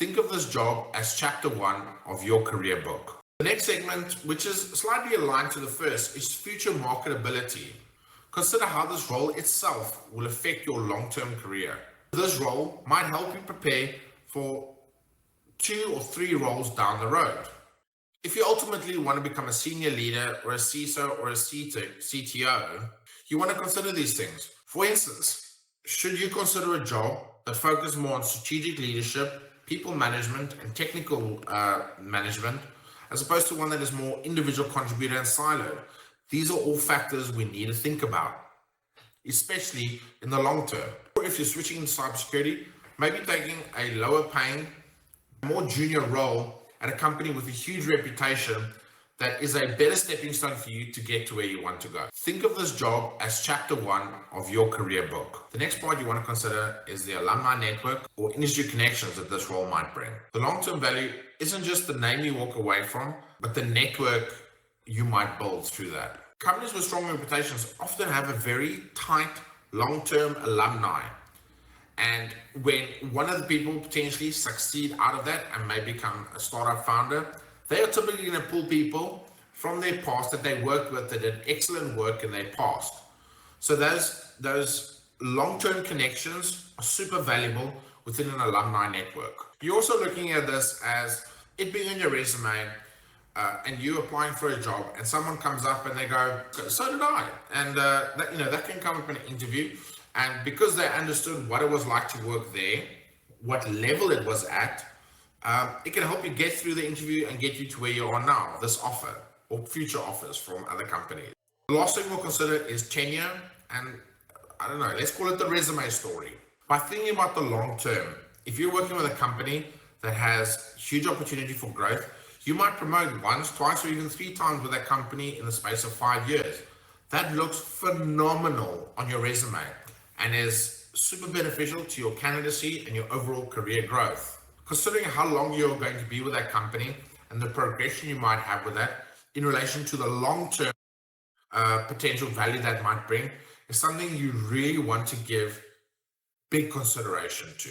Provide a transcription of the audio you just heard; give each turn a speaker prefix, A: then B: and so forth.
A: Think of this job as chapter one of your career book. The next segment, which is slightly aligned to the first, is future marketability. Consider how this role itself will affect your long-term career. This role might help you prepare for 2 or 3 roles down the road. If you ultimately want to become a senior leader or a CISO or a CTO, you want to consider these things. For instance, should you consider a job that focuses more on strategic leadership, people management, and technical management, as opposed to one that is more individual contributor and siloed? These are all factors we need to think about, especially in the long term. Or if you're switching into cybersecurity, maybe taking a lower paying, more junior role at a company with a huge reputation that is a better stepping stone for you to get to where you want to go. Think of this job as chapter one of your career book. The next part you want to consider is the alumni network or industry connections that this role might bring. The long-term value isn't just the name you walk away from, but the network you might build through that. Companies with strong reputations often have a very tight long-term alumni. And when one of the people potentially succeed out of that and may become a startup founder, they are typically going to pull people from their past that they worked with that did excellent work in their past. So those long-term connections are super valuable within an alumni network. You're also looking at this as it being on your resume and you applying for a job and someone comes up and they go, so did I. And that can come up in an interview. And because they understood what it was like to work there, what level it was at, it can help you get through the interview and get you to where you are now, this offer or future offers from other companies. The last thing we'll consider is tenure and, let's call it the resume story. By thinking about the long term, if you're working with a company that has huge opportunity for growth, you might promote once, twice, or even 3 times with that company in the space of 5 years. That looks phenomenal on your resume and is super beneficial to your candidacy and your overall career growth. Considering how long you're going to be with that company and the progression you might have with that in relation to the long-term potential value that might bring is something you really want to give big consideration to.